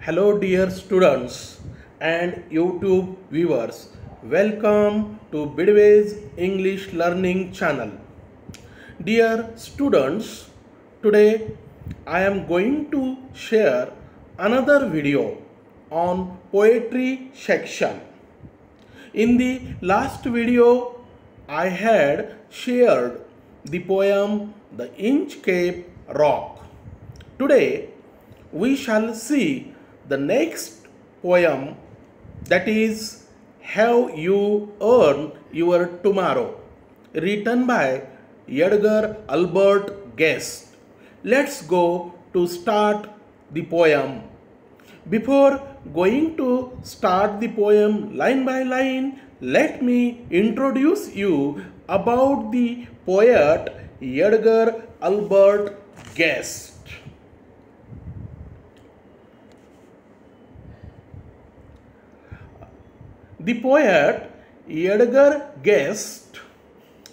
Hello, dear students and YouTube viewers. Welcome to Bidways English Learning Channel. Dear students, today I am going to share another video on poetry section. In the last video, I had shared the poem The Inchcape Rock. Today, we shall see the next poem, that is Have You Earned Your Tomorrow, written by Edgar Albert Guest. Let's go to start the poem. Before going to start the poem line by line, let me introduce you about the poet Edgar Albert Guest. The poet Edgar Guest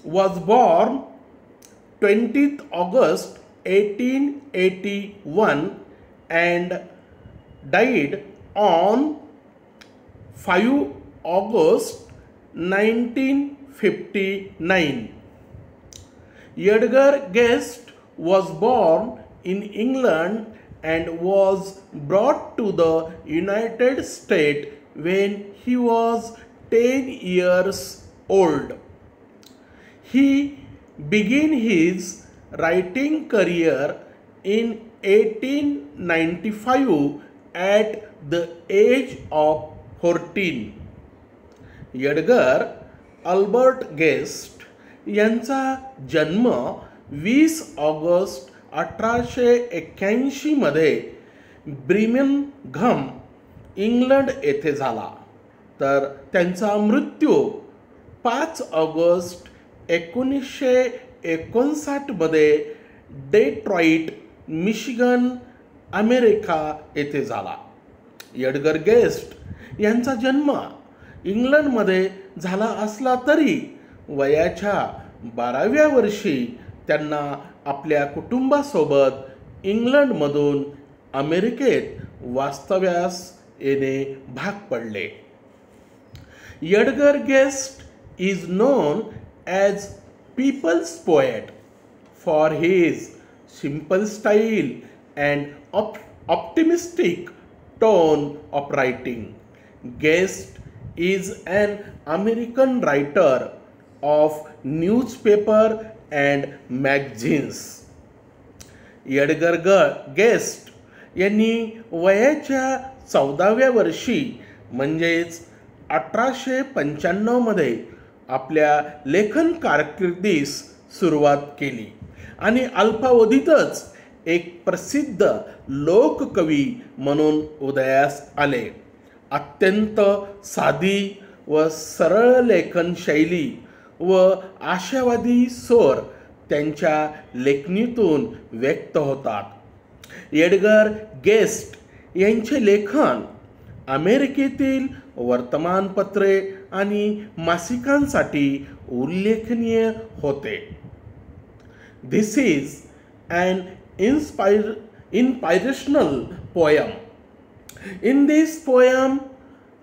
was born 20th August 1881 and died on 5 August 1959. Edgar Guest was born in England and was brought to the United States when he was 10 years old. He began his writing career in 1895 at the age of 14. Edgar Albert Guest यांचा जन्म 20 August 1881 मध्ये ब्रिमिंघम England येथे झाला, तर त्यांचा मृत्यू 5 August 1959 मध्ये Detroit, Michigan, America येथे झाला. एडगर गेस्ट यांचा जन्म इंग्लंडमध्ये झाला असला तरी वयाच्या 12व्या वर्षी त्यांना आपल्या कुटुंबासोबत इंग्लंडमधून अमेरिकेत वास्तव्यास येणे भाग पडले. Edgar guest is known as people's poet for his simple style and optimistic tone of writing. Guest is an American writer of newspaper and magazines. Edgar guest यांनी वयाच्या 14व्या वर्षी म्हणजेच 1895 मध्ये आपल्या लेखन कारकिर्दीस सुरुवात केली आणि अल्पावधीतच एक प्रसिद्ध लोककवी म्हणून उदयास आले. अत्यंत साधी व सरळ लेखन शैली व आशावादी स्वर त्यांच्या लेखणीतून व्यक्त होतात. एडगर गेस्ट यांचे लेखन अमेरिकेतील वर्तमानपत्रे आणि मासिकांसाठी उल्लेखनीय होते. This is an inspirational poem. In this poem,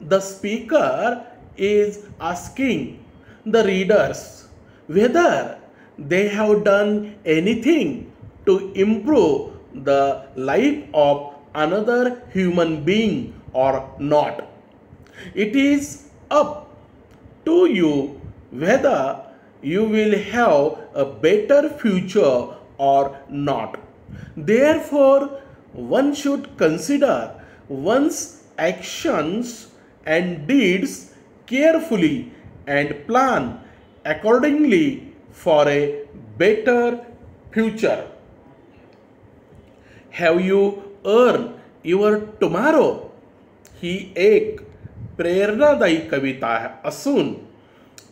the speaker is asking the readers whether they have done anything to improve the life of another human being or not. It is up to you whether you will have a better future or not. Therefore, one should consider one's actions and deeds carefully and plan accordingly for a better future. Have you earned your tomorrow? ही एक प्रेरणादायी कविता असून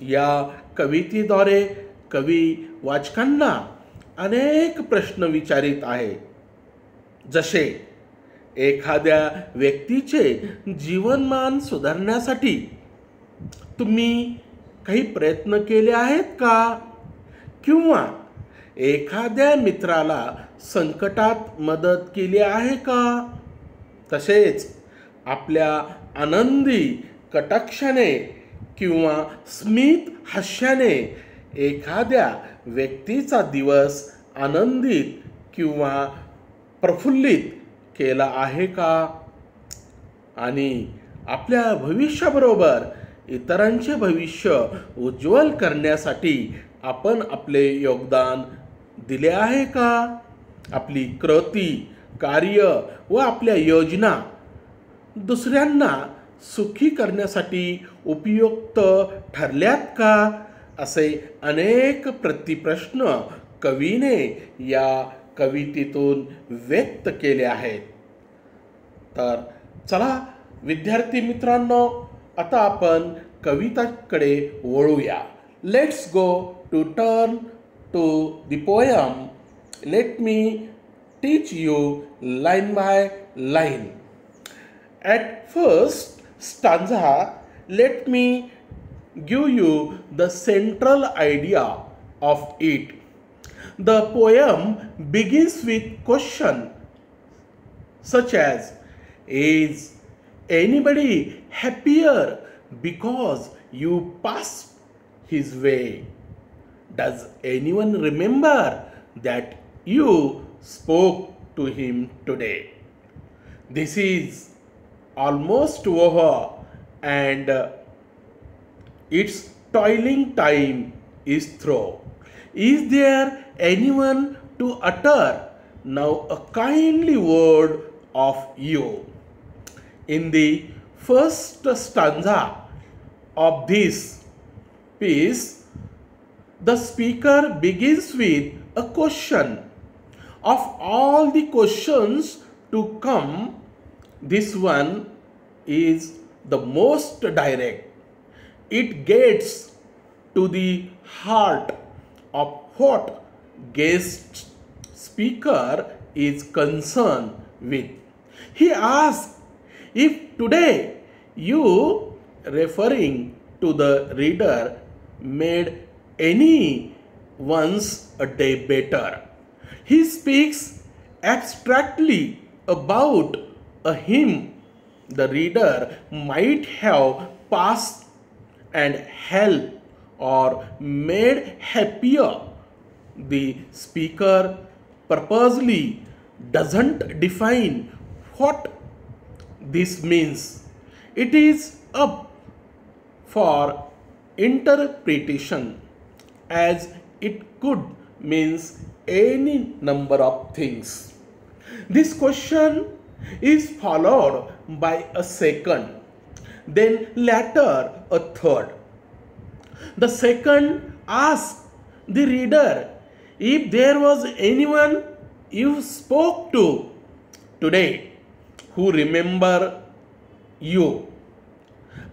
या कवितेद्वारे कवी वाचकांना अनेक प्रश्न विचारित आहे. जसे एखाद्या व्यक्तीचे जीवनमान सुधारण्यासाठी तुम्ही काही प्रयत्न केले आहेत का? किंवा एखाद्या मित्राला संकटात मदत केली आहे का? तसेच आपल्या आनंदी कटाक्षाने किंवा स्मित हास्याने एखाद्या व्यक्तीचा दिवस आनंदित किंवा प्रफुल्लित केला आहे का? आणि आपल्या भविष्याबरोबर इतरांचे भविष्य उज्ज्वल करण्यासाठी आपण आपले योगदान दिले आहे का? आपली कृती, कार्य व आपल्या योजना दुसऱ्यांना सुखी करण्यासाठी उपयुक्त ठरल्यात का? असे अनेक प्रतिप्रश्न कवीने या कवितेतून व्यक्त केले आहेत. तर चला विद्यार्थी मित्रांनो, आता आपण कविताकडे वळूया. Let's go to turn to the poem. Let me teach you line by line. At first stanza, let me give you the central idea of it. The poem begins with question such as, is anybody happier because you passed his way? Does anyone remember that you spoke to him today? This is almost over and its toiling time is through. Is there anyone to utter now a kindly word of you? In the first stanza of this piece, the speaker begins with a question. Of all the questions to come, this one is the most direct. It gets to the heart of what guest speaker is concerned with. He asks if today you, referring to the reader, made any once a day better. He speaks abstractly about a hymn the reader might have passed and helped or made happier. The speaker purposely doesn't define what this means. It is up for interpretation, as it could means any number of things. This question is followed by a second, then later a third. The second asks the reader if there was anyone you spoke to today who remember you.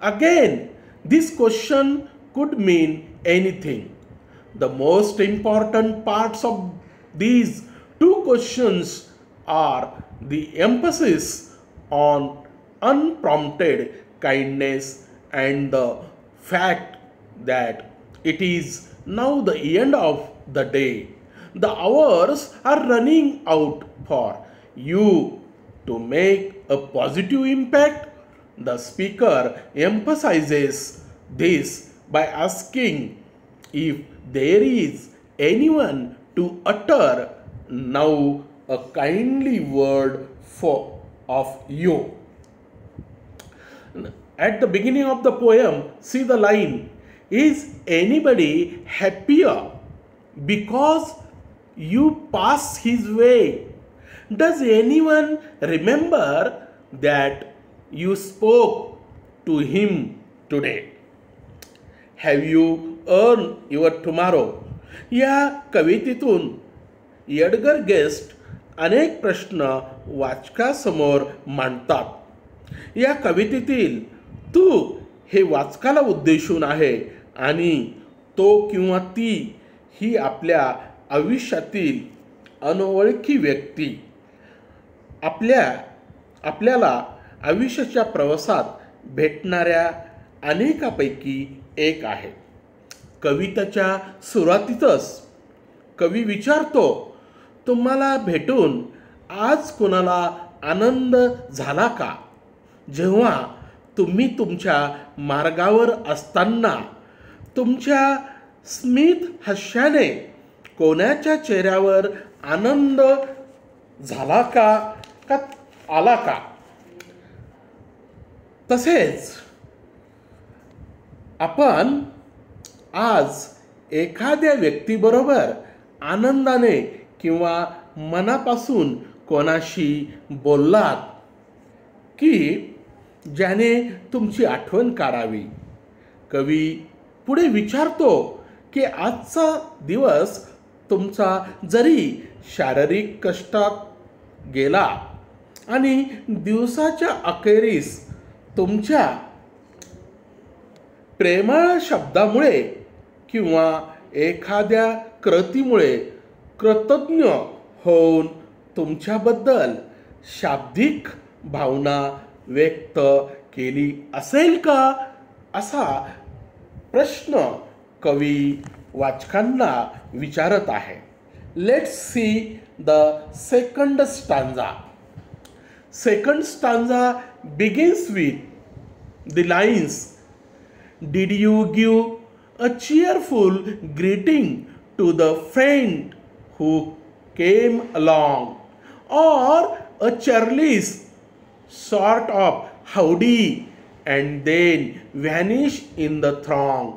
Again, this question could mean anything. The most important parts of these two questions are the emphasis on unprompted kindness and the fact that it is now the end of the day. The hours are running out for you to make a positive impact. The speaker emphasizes this by asking if there is anyone to utter now a kindly word of you. At the beginning of the poem, see the line, is anybody happier because you pass his way? Does anyone remember that you spoke to him today? Have you earned your tomorrow? या कवितेतून Edgar guest अनेक प्रश्न वाचकासमोर मांडतात. या कवितेतील तू हे वाचकाला उद्देशून आहे आणि तो किंवा ती ही आपल्या आयुष्यातील अनोळखी व्यक्ती आपल्याला आयुष्याच्या प्रवासात भेटणाऱ्या अनेकापैकी एक आहे. कवितेच्या सुरुवातीतच कवी विचारतो, तुम्हाला भेटून आज कोणाला आनंद झाला का? जेव्हा तुम्ही तुमच्या मार्गावर असताना तुमच्या स्मित हास्याने कोणाच्या चेहऱ्यावर आनंद झाला का आला का? तसेच आपण आज एखाद्या व्यक्तीबरोबर आनंदाने किंवा मनापासून कोणाशी बोललात की ज्याने तुमची आठवण काढावी. कवी पुढे विचारतो की आजचा दिवस तुमचा जरी शारीरिक कष्टात गेला आणि दिवसाच्या अखेरीस तुमच्या प्रेमळ शब्दामुळे किंवा एखाद्या कृतीमुळे कृतज्ञ होऊन तुमच्याबद्दल शाब्दिक भावना व्यक्त केली असेल का, असा प्रश्न कवी वाचकांना विचारत आहे. Let's see the second stanza. Second stanza begins with the lines, "Did you give a cheerful greeting to the friend who came along, or a careless sort of howdy and then vanish in the throng?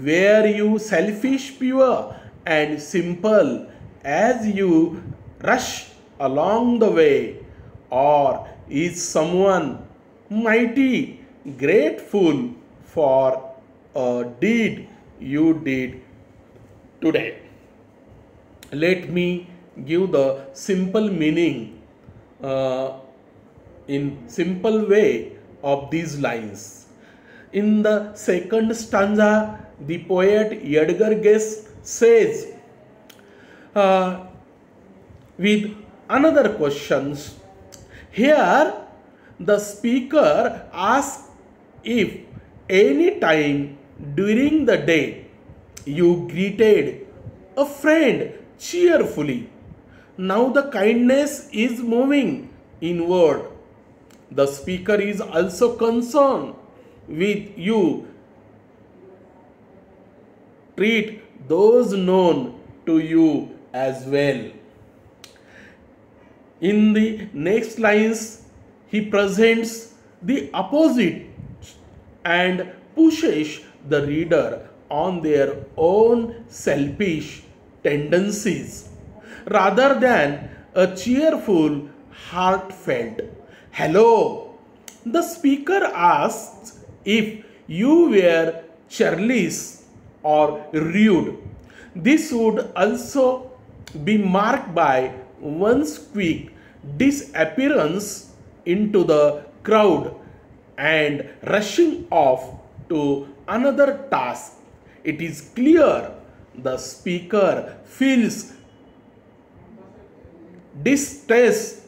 Were you selfish, pure and simple as you rush along the way? Or is someone mighty grateful for a deed you did today?" Let me give the simple meaning in simple way of these lines. In the second stanza, the poet Edgar Guest says with another questions. Here the speaker asks if any time during the day you greeted a friend cheerfully. Now the kindness is moving inward. The speaker is also concerned with you. Treat those known to you as well. In the next lines, he presents the opposite and pushes the reader on their own selfish tendencies rather than a cheerful, heartfelt hello. The speaker asks if you were careless or rude. This would also be marked by one's quick disappearance into the crowd and rushing off to another task. It is clear the speaker feels distressed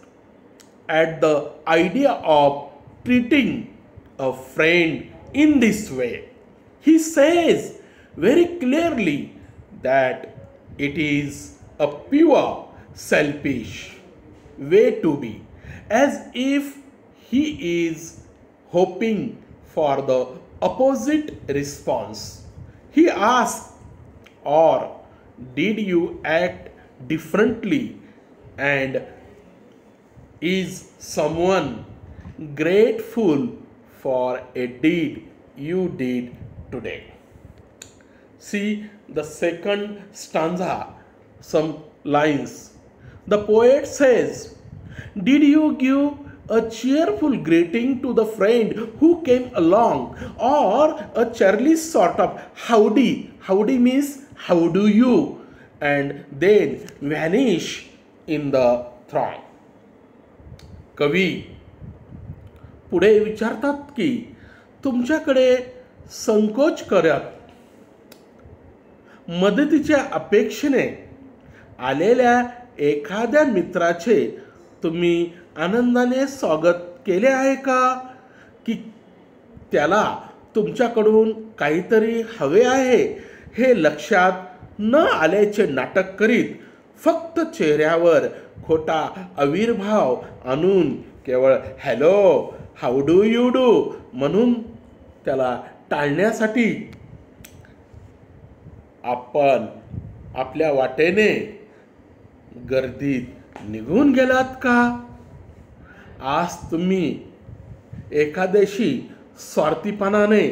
at the idea of treating a friend in this way. He says very clearly that it is a pure selfish way to be, as if he is hoping for the opposite response. He asks, or did you act differently, and is someone grateful for a deed you did today? See the second stanza, some lines. The poet says, "Did you give a cheerful greeting to the friend who came along, or a careless sort of howdy?" Howdy means how do you, and then vanish in the throng. कवी पुढे विचारतात की तुमच्याकडे संकोच करत मदतीच्या अपेक्षेने आलेल्या एखाद्या मित्राचे तुम्ही आनंदाने स्वागत केले आहे का, की त्याला तुमच्याकडून काहीतरी हवे आहे हे लक्षात न आल्याचे नाटक करीत फक्त चेहऱ्यावर खोटा आविर्भाव आणून केवळ hello how do you do म्हणून त्याला टाळण्यासाठी आपण आपल्या वाटेने गर्दीत निघून गेलात का? आज तुम्ही एखाद्याशी स्वार्थीपणाने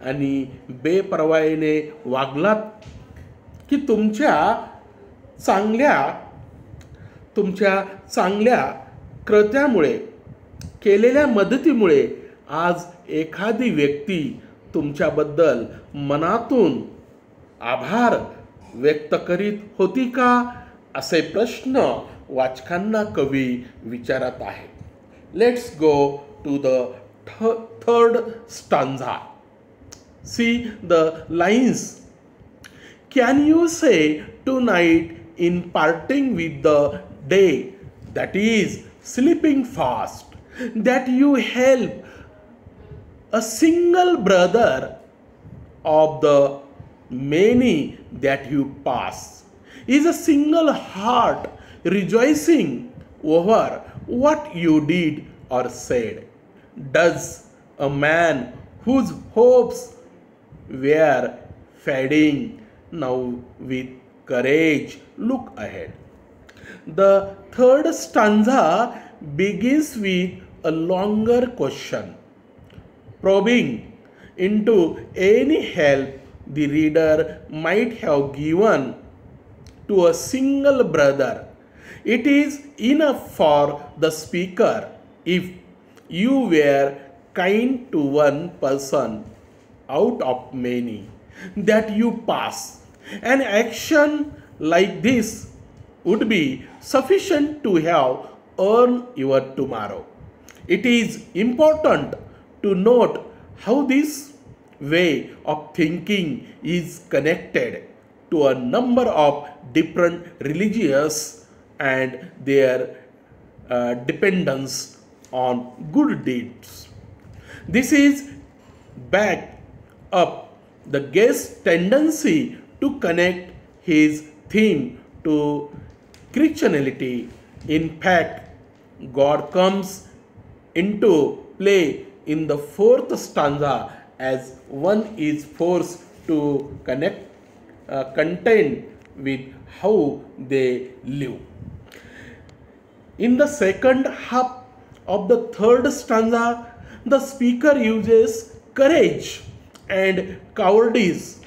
आणि बेपर्वाईने वागलात की तुमच्या चांगल्या कृत्यामुळे केलेल्या मदतीमुळे आज एखादी व्यक्ती तुमच्याबद्दल मनातून आभार व्यक्त करीत होती का? असे प्रश्न वाचकांना कवी विचारत आहे. Let's go to the third stanza. See the lines. Can you say tonight in parting with the day that is sleeping fast that you help a single brother of the many that you pass? Is a single heart rejoicing over what you did or said? Does a man whose hopes were fading now with courage look ahead? The third stanza begins with a longer question, probing into any help the reader might have given to a single brother. It is enough for the speaker if you were kind to one person out of many that you pass. An action like this would be sufficient to have earned your tomorrow. It is important to note how this way of thinking is connected to a number of different religious and their dependence on good deeds. This is backed up the guest's tendency to connect his theme to Christianity. In fact, God comes into play in the fourth stanza as one is forced to contend with how they live. In the second half of the third stanza, the speaker uses courage and cowardice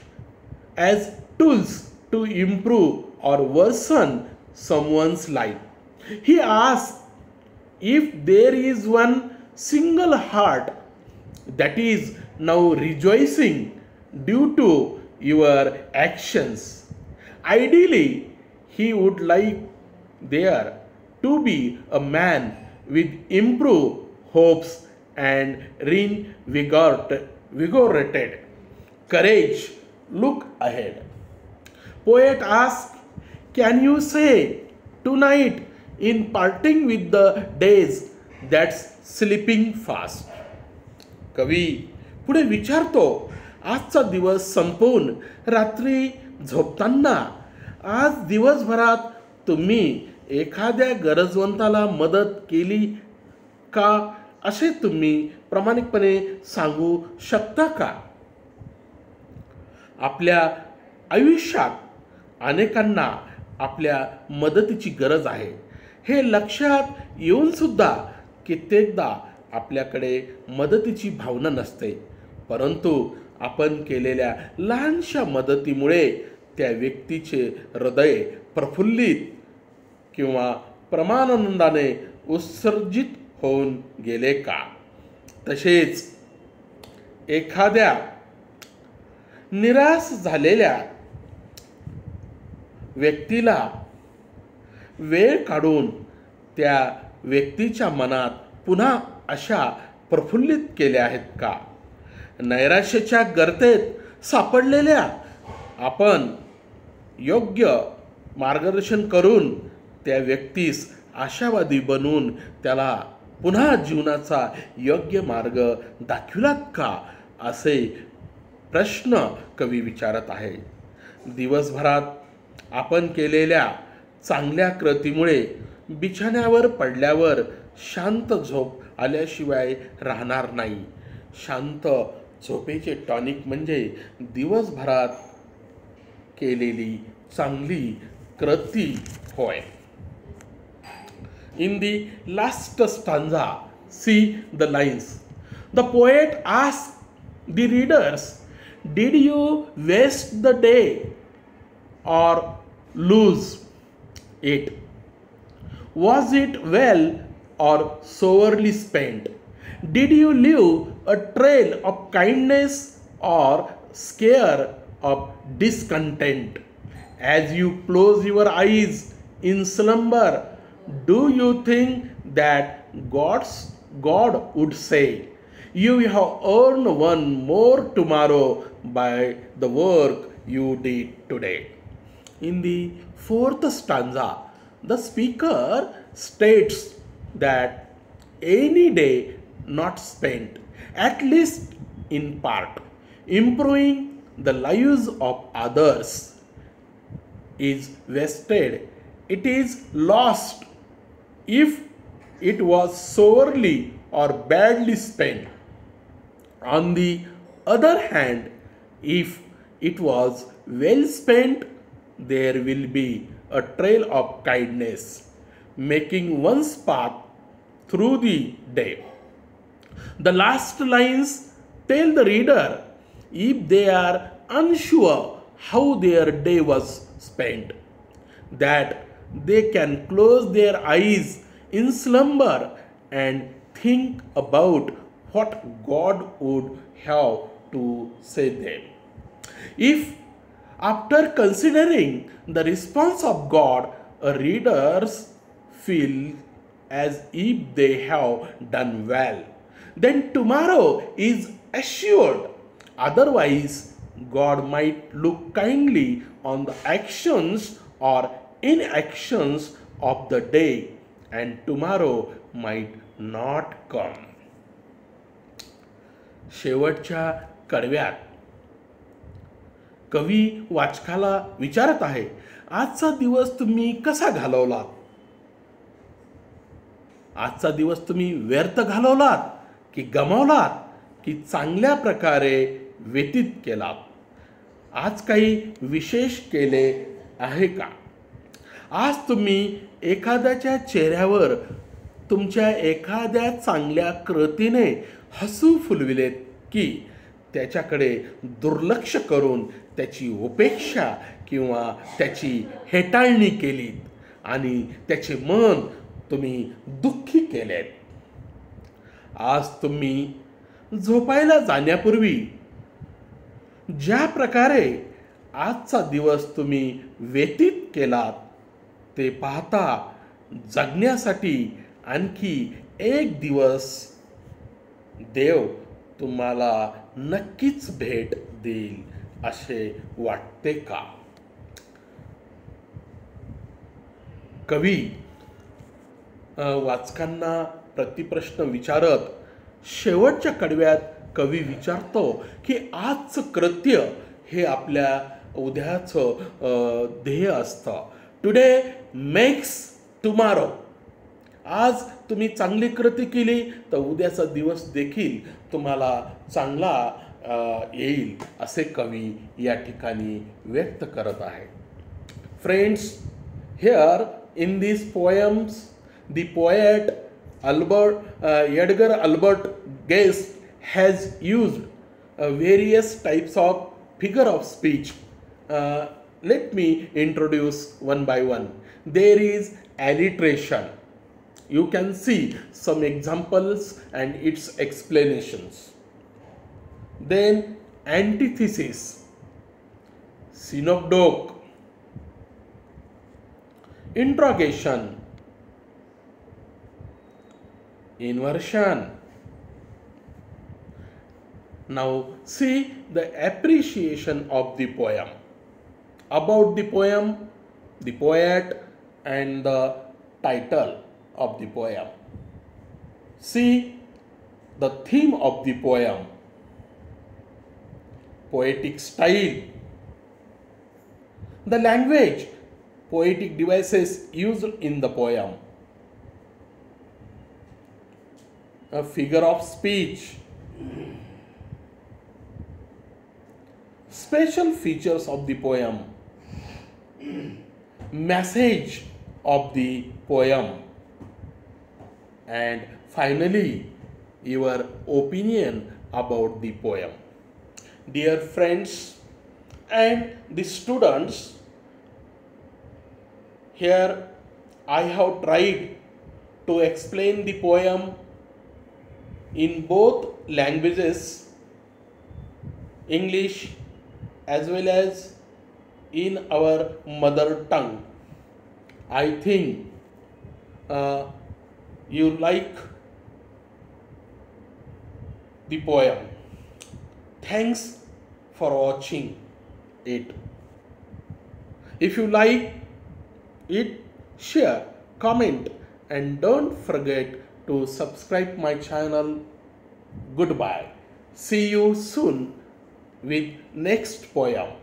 as tools to improve or worsen someone's life. He asks if there is one single heart that is now rejoicing due to your actions. Ideally, he would like there to be a man with improved hopes and reinvigorated courage look ahead. Poet asks, can you say tonight in parting with the days that's sleeping fast? कवी पुढे विचारतो, आजचा दिवस संपवून रात्री झोपताना आज दिवसभरात तुम्ही एखाद्या गरजवंताला मदत केली का, असे तुम्ही प्रामाणिकपणे सांगू शकता का? आपल्या आयुष्यात अनेकांना आपल्या मदतीची गरज आहे हे लक्षात येऊन सुद्धा कित्येकदा आपल्याकडे मदतीची भावना नसते, परंतु आपण केलेल्या लहानशा मदतीमुळे त्या व्यक्तीचे हृदय प्रफुल्लित किंवा परमानंदाने उत्सर्जित होऊन गेले का? तसेच एखाद्या निराश झालेल्या व्यक्तीला वेळ काढून त्या व्यक्तीच्या मनात पुन्हा आशा प्रफुल्लित केल्या आहेत का? नैराश्याच्या गर्तेत सापडलेल्या आपण योग्य मार्गदर्शन करून त्या व्यक्तीस आशावादी बनवून त्याला पुन्हा जीवनाचा योग्य मार्ग दाखविलात का, असे प्रश्न कवी विचारत आहे. दिवसभरात आपण केलेल्या चांगल्या कृतीमुळे बिछाण्यावर पडल्यावर शांत झोप आल्याशिवाय राहणार नाही. शांत झोपेचे टॉनिक म्हणजे दिवसभरात केलेली चांगली कृती होय. In the last stanza, see the lines. The poet asks the readers, did you waste the day or lose it? Was it well or sourly spent? Did you leave a trail of kindness or scare of discontent? As you close your eyes in slumber, do you think that God would say, you have earned one more tomorrow by the work you did today? In the fourth stanza, the speaker states that any day not spent, at least in part, improving the lives of others is wasted. It is lost if it was sorely or badly spent. On the other hand, if it was well spent, there will be a trail of kindness, making one's path through the day. The last lines tell the reader, if they are unsure how their day was spent, that they can close their eyes in slumber and think about what God would have to say them. If, after considering the response of God, readers feel as if they have done well, then tomorrow is assured. Otherwise, God might look kindly on the actions or inactions of the day, and tomorrow might not come. शेवटच्या कडव्यात कवी वाचकाला विचारत आहे, आजचा दिवस तुम्ही कसा घालवलात? आजचा दिवस तुम्ही व्यर्थ घालवलात की गमावलात की चांगल्या प्रकारे व्यतीत केलात? आज काही विशेष केले आहे का? आज तुम्ही एखाद्याच्या चेहऱ्यावर तुमच्या एखाद्या चांगल्या कृतीने हसू फुलविलेत की त्याच्याकडे दुर्लक्ष करून त्याची उपेक्षा किंवा त्याची हेटाळणी केलीत आणि त्याचे मन तुम्ही दुःखी केलेत? आज तुम्ही झोपायला जाण्यापूर्वी ज्या प्रकारे आजचा दिवस तुम्ही व्यतीत केलात ते पाहता जगण्यासाठी आणखी एक दिवस देव तुम्हाला नक्कीच भेट देईल असे वाटते का? कवी वाचकांना प्रतिप्रश्न विचारत शेवटच्या कडव्यात कवी विचारतो की आजचं कृत्य हे आपल्या उद्याचं ध्येय असतं. Today makes tomorrow. आज तुम्ही चांगली कृती केली तर उद्याचा दिवस देखील तुम्हाला चांगला येईल असे कवी या ठिकाणी व्यक्त करत आहे. Friends, here in this poems the poet Edgar Albert Guest has used various types of figure of speech. Let me introduce one by one. There is alliteration. You can see some examples and its explanations. Then antithesis, synecdoche, interrogation, inversion. Now see the appreciation of the poem. About the poem, the poet, and the title of the poem. See the theme of the poem. Poetic style. The language, poetic devices used in the poem. a figure of speech. Special features of the poem. Message of the poem. And finally, your opinion about the poem. Dear friends and the students, here I have tried to explain the poem in both languages, English as well as in our mother tongue. I think you like the poem. Thanks for watching it. If you like it, share, comment, and don't forget to subscribe my channel. Goodbye. See you soon with next poem.